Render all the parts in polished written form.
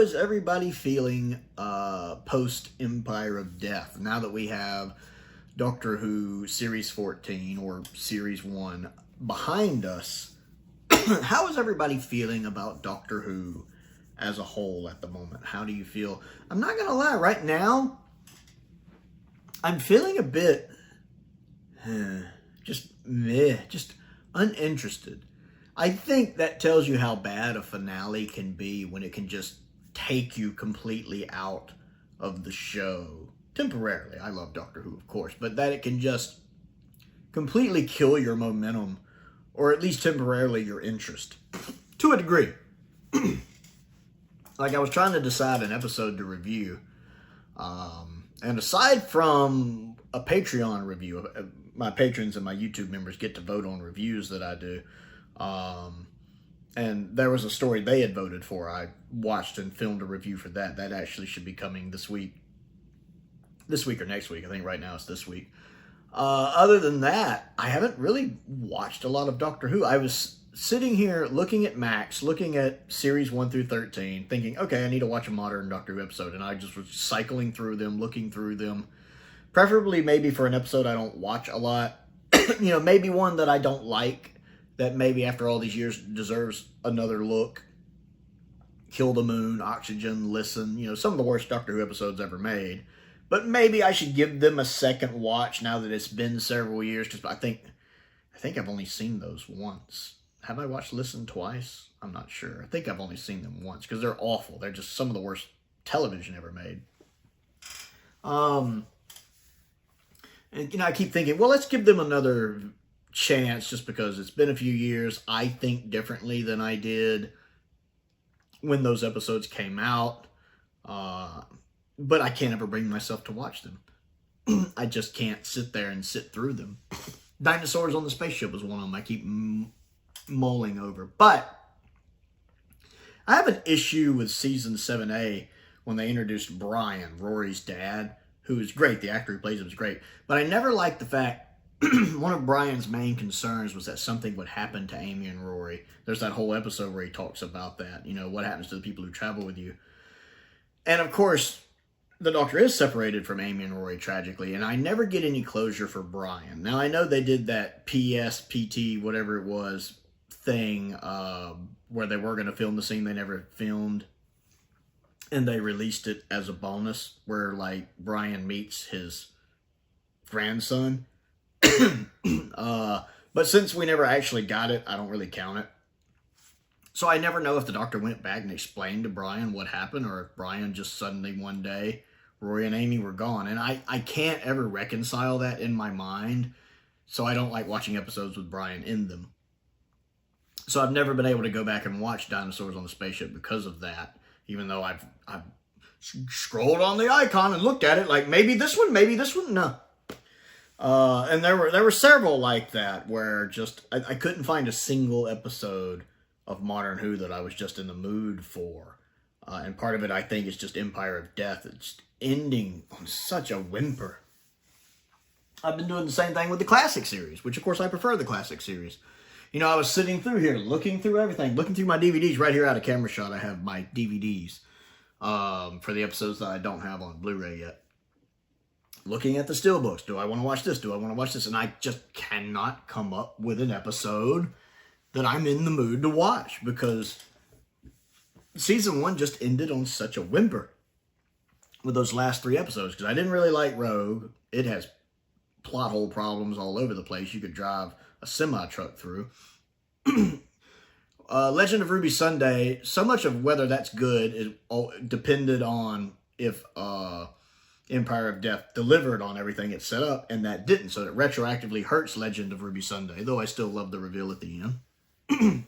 how is everybody feeling post Empire of Death? Now that we have Doctor Who Series 14 or Series 1 behind us, how is everybody feeling about Doctor Who as a whole at the moment? How do you feel? I'm not going to lie, right now, I'm feeling a bit just meh, just uninterested. I think that tells you how bad a finale can be when it can just take you completely out of the show. Temporarily. I love Doctor Who, of course, but that it can just completely kill your momentum, or at least temporarily your interest, to a degree. Like, I was trying to decide an episode to review, and aside from a Patreon review, my patrons and my YouTube members get to vote on reviews that I do, and there was a story they had voted for. I watched and filmed a review for that. That actually should be coming this week or next week. I think right now it's this week. Other than that, I haven't really watched a lot of Doctor Who. I was sitting here looking at Max, looking at series 1 through 13, thinking, okay, I need to watch a modern Doctor Who episode. And I just was cycling through them, looking through them. Preferably maybe for an episode I don't watch a lot. You know, maybe one that I don't like, that maybe after all these years deserves another look. Kill the Moon, Oxygen, Listen, you know, some of the worst Doctor Who episodes ever made. But maybe I should give them a second watch now that it's been several years, because I think I've only seen those once. Have I watched Listen twice? I'm not sure. I think I've only seen them once, because they're awful. They're just some of the worst television ever made. And, you know, I keep thinking, well, let's give them another chance, just because it's been a few years. I think differently than I did when those episodes came out. But I can't ever bring myself to watch them. I just can't sit there and sit through them. Dinosaurs on the Spaceship was one of them I keep mulling over. But I have an issue with Season 7A when they introduced Brian, Rory's dad, who is great. The actor who plays him is great. But I never liked the fact one of Brian's main concerns was that something would happen to Amy and Rory. There's that whole episode where he talks about that. You know, what happens to the people who travel with you. And of course, the Doctor is separated from Amy and Rory tragically, and I never get any closure for Brian. Now, I know they did that PS, PT, whatever it was, thing where they were going to film the scene they never filmed, and they released it as a bonus where, like, Brian meets his grandson. But since we never actually got it, I don't really count it. So I never know if the Doctor went back and explained to Brian what happened, or if Brian just suddenly one day, Rory and Amy were gone. And I can't ever reconcile that in my mind, so I don't like watching episodes with Brian in them. So I've never been able to go back and watch Dinosaurs on the Spaceship because of that, even though I've scrolled on the icon and looked at it like, maybe this one, no. And there were several like that where just I couldn't find a single episode of Modern Who that I was just in the mood for. And part of it, I think, is just Empire of Death. It's ending on such a whimper. I've been doing the same thing with the classic series, which, of course, I prefer the classic series. You know, I was sitting through here, looking through everything, looking through my DVDs. Right here out of camera shot, I have my DVDs for the episodes that I don't have on Blu-ray yet. Looking at the steelbooks. Do I want to watch this? Do I want to watch this? And I just cannot come up with an episode that I'm in the mood to watch, because Season 1 just ended on such a whimper with those last 3 episodes, because I didn't really like Rogue. It has plot hole problems all over the place. You could drive a semi-truck through. Legend of Ruby Sunday, so much of whether that's good is depended on if Empire of Death delivered on everything it set up, and that didn't, so it retroactively hurts Legend of Ruby Sunday, though I still love the reveal at the end.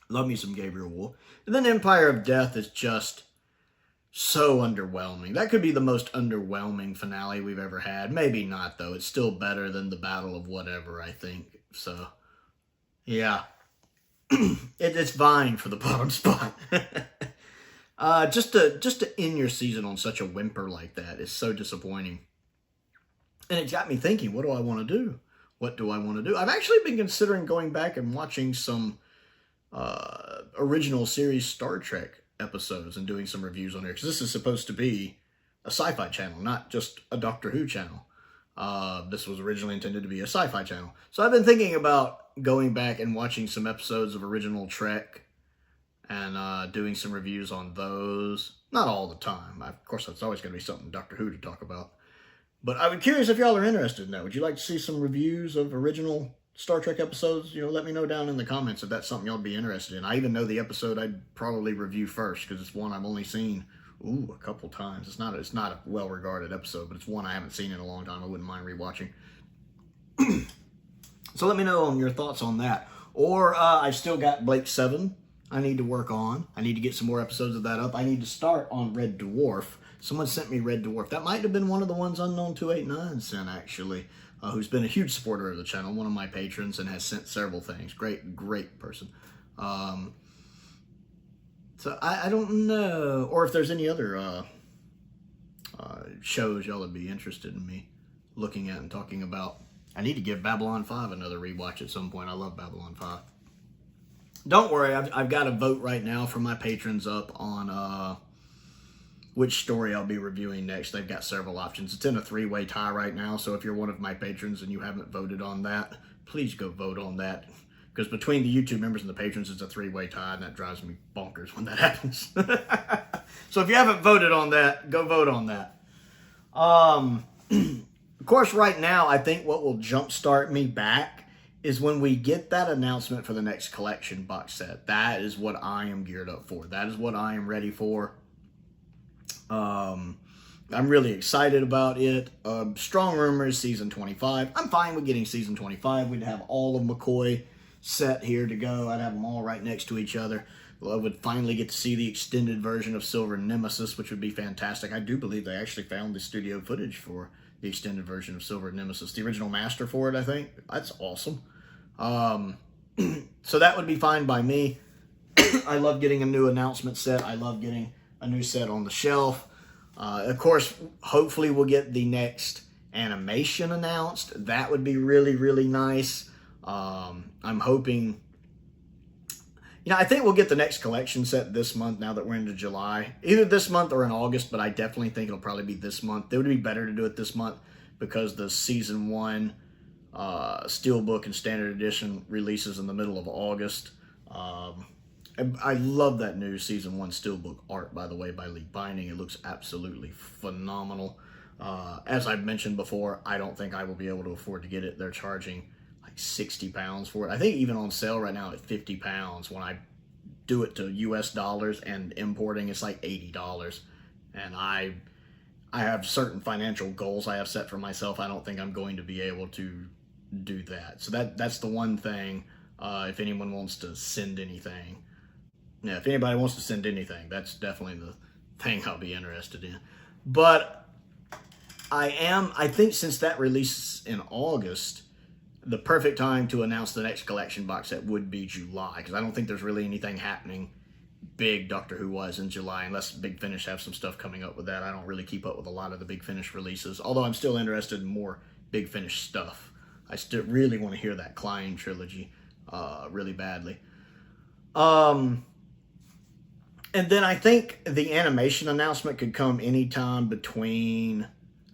Love me some Gabriel Wool. And then Empire of Death is just so underwhelming. That could be the most underwhelming finale we've ever had. Maybe not, though. It's still better than the Battle of Whatever, I think. So, yeah. It's vying for the bottom spot. Just to end your season on such a whimper like that is so disappointing. And it got me thinking, what do I want to do? What do I want to do? I've actually been considering going back and watching some original series Star Trek episodes and doing some reviews on here, because this is supposed to be a sci-fi channel, not just a Doctor Who channel. This was originally intended to be a sci-fi channel. So I've been thinking about going back and watching some episodes of original Trek and doing some reviews on those. Not all the time. Of course, that's always going to be something Doctor Who to talk about. But I'm curious if y'all are interested in that. Would you like to see some reviews of original Star Trek episodes? You know, let me know down in the comments if that's something y'all be interested in. I even know the episode I'd probably review first, because it's one I've only seen, a couple times. It's not a well-regarded episode, but it's one I haven't seen in a long time. I wouldn't mind rewatching. So let me know on your thoughts on that. Or I've still got Blake 7 I need to work on. I need to get some more episodes of that up. I need to start on Red Dwarf. Someone sent me Red Dwarf. That might have been one of the ones Unknown289 sent, actually, who's been a huge supporter of the channel, one of my patrons, and has sent several things. Great person. So I don't know. Or if there's any other shows y'all would be interested in me looking at and talking about. I need to give Babylon 5 another rewatch at some point. I love Babylon 5. Don't worry, I've got a vote right now for my patrons up on which story I'll be reviewing next. They've got several options. It's in a 3-way tie right now, so if you're one of my patrons and you haven't voted on that, please go vote on that. Because between the YouTube members and the patrons, it's a 3-way tie, and that drives me bonkers when that happens. So if you haven't voted on that, go vote on that. Of course, right now, I think what will jumpstart me back is when we get that announcement for the next collection box set. That is what I am geared up for. That is what I am ready for. I'm really excited about it. Strong rumors, season 25. I'm fine with getting season 25. We'd have all of McCoy set here to go. I'd have them all right next to each other. I would finally get to see the extended version of Silver Nemesis, which would be fantastic. I do believe they actually found the studio footage for the extended version of Silver Nemesis. The original master for it, I think. That's awesome. So that would be fine by me. I love getting a new announcement set. I love getting a new set on the shelf. Of course, hopefully we'll get the next animation announced. That would be really, really nice. I'm hoping... I think we'll get the next collection set this month now that we're into July. Either this month or in August, but I definitely think it'll probably be this month. It would be better to do it this month because the Season 1 Steelbook and Standard Edition releases in the middle of August. I love that new Season 1 Steelbook art, by the way, by Lee Binding. It looks absolutely phenomenal. As I've mentioned before, I don't think I will be able to afford to get it. They're charging like £60 for it. I think even on sale right now at £50. When I do it to US dollars and importing, it's like $80. And I have certain financial goals I have set for myself. I don't think I'm going to be able to do that. So that's the one thing. If anyone wants to send anything, if anybody wants to send anything, that's definitely the thing I'll be interested in. But I think since that releases in August, the perfect time to announce the next collection box set would be July, because I don't think there's really anything happening big Doctor Who wise in July, unless Big Finish have some stuff coming up with that. I don't really keep up with a lot of the Big Finish releases, although I'm still interested in more Big Finish stuff. I still really want to hear that Klein trilogy really badly. And then I think the animation announcement could come anytime between,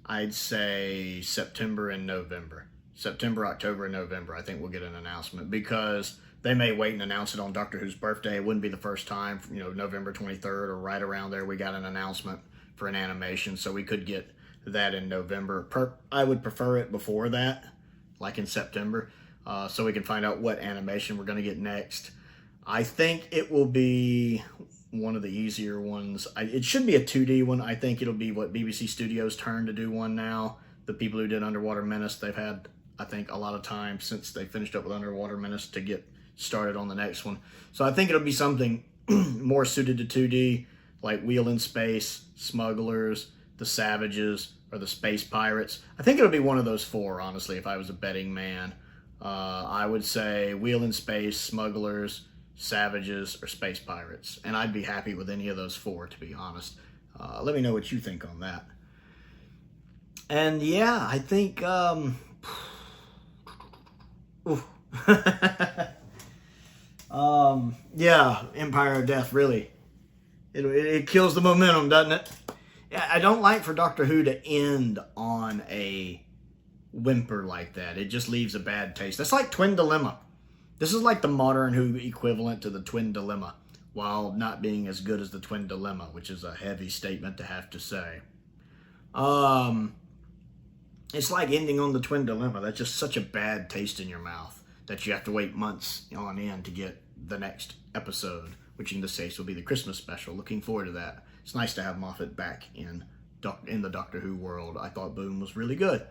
I'd say, September and November. September, October, and November, I think we'll get an announcement, because they may wait and announce it on Doctor Who's birthday. It wouldn't be the first time, November 23rd or right around there, we got an announcement for an animation, so we could get that in November. I would prefer it before that, like in September, so we can find out what animation we're going to get next. I think it will be one of the easier ones. It should be a 2D one. I think it'll be what BBC Studios' turn to do one now. The people who did Underwater Menace, they've had, I think, a lot of time since they finished up with Underwater Menace to get started on the next one. So I think it'll be something more suited to 2D, like Wheel in Space, Smugglers, The Savages, or The Space Pirates. I think it'll be one of those four, honestly, if I was a betting man. I would say Wheel in Space, Smugglers, Savages, or Space Pirates. And I'd be happy with any of those four, to be honest. Let me know what you think on that. And yeah, I think... yeah, Empire of Death, really. It kills the momentum, doesn't it? Yeah, I don't like for Doctor Who to end on a whimper like that. It just leaves a bad taste. That's like Twin Dilemma. This is like the modern Who equivalent to the Twin Dilemma, while not being as good as the Twin Dilemma, which is a heavy statement to have to say. It's like ending on the Twin Dilemma. That's just such a bad taste in your mouth that you have to wait months on end to get the next episode, which in this case will be the Christmas special. Looking forward to that. It's nice to have Moffat back in the Doctor Who world. I thought Boom was really good.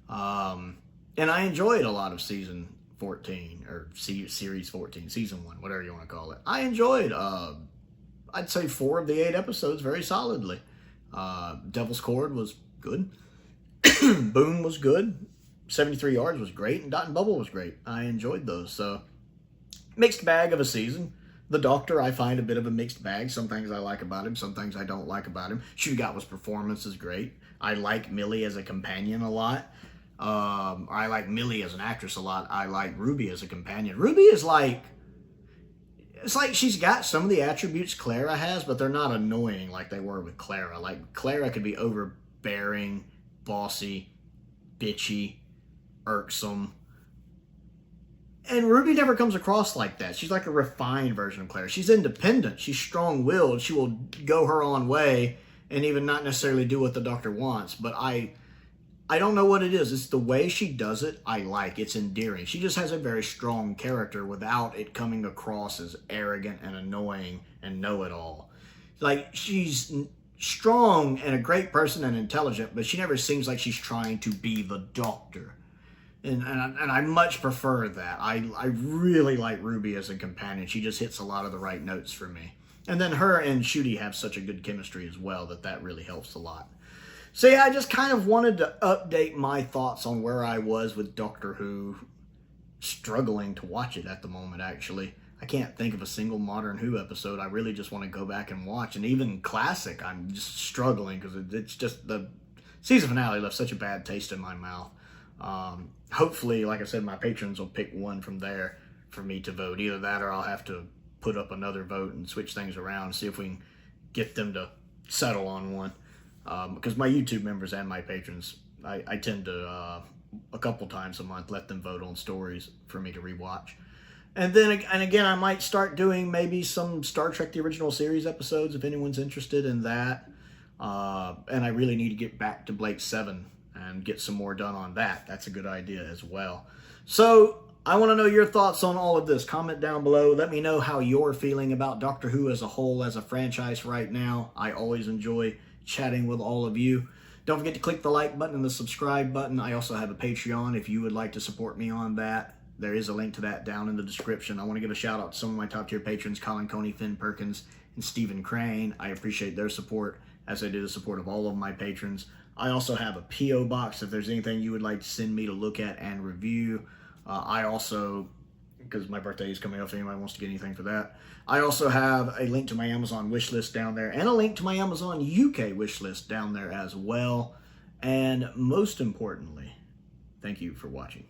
And I enjoyed a lot of season 14, or series 14, season 1, whatever you want to call it. I enjoyed, I'd say 4 of the 8 episodes very solidly. Devil's Cord was good. Boom was good. 73 Yards was great. And Dot and Bubble was great. I enjoyed those. So, mixed bag of a season. The Doctor, I find a bit of a mixed bag. Some things I like about him, some things I don't like about him. Shugatwa's performance is great. I like Millie as a companion a lot. I like Millie as an actress a lot. I like Ruby as a companion. Ruby is like, it's like she's got some of the attributes Clara has, but they're not annoying like they were with Clara. Like, Clara could be overbearing, bossy, bitchy, irksome. And Ruby never comes across like that. She's like a refined version of Clara. She's independent. She's strong-willed. She will go her own way and even not necessarily do what the Doctor wants. But I don't know what it is. It's the way she does it I like. It's endearing. She just has a very strong character without it coming across as arrogant and annoying and know-it-all. Like, she's strong and a great person and intelligent, but she never seems like she's trying to be the Doctor. And I much prefer that. I really like Ruby as a companion. She just hits a lot of the right notes for me. And then her and Shooty have such a good chemistry as well that really helps a lot. So yeah, I just kind of wanted to update my thoughts on where I was with Doctor Who. Struggling to watch it at the moment, actually. I can't think of a single modern Who episode I really just want to go back and watch. And even classic, I'm just struggling because it's just the season finale left such a bad taste in my mouth. Hopefully, like I said, my patrons will pick one from there for me to vote. Either that or I'll have to put up another vote and switch things around and see if we can get them to settle on one. Because my YouTube members and my patrons, I tend to, a couple times a month, let them vote on stories for me to rewatch. And then, and again, I might start doing maybe some Star Trek The Original Series episodes if anyone's interested in that. And I really need to get back to Blake 7 and get some more done on that. That's a good idea as well. So, I want to know your thoughts on all of this. Comment down below. Let me know how you're feeling about Doctor Who as a whole, as a franchise right now. I always enjoy chatting with all of you. Don't forget to click the like button and the subscribe button. I also have a Patreon if you would like to support me on that. There is a link to that down in the description. I want to give a shout out to some of my top tier patrons, Colin Coney, Finn Perkins, and Stephen Crane. I appreciate their support, as I do the support of all of my patrons. I also have a P.O. box if there's anything you would like to send me to look at and review. I also, because my birthday is coming up, if anybody wants to get anything for that, I also have a link to my Amazon wishlist down there and a link to my Amazon UK wishlist down there as well. And most importantly, thank you for watching.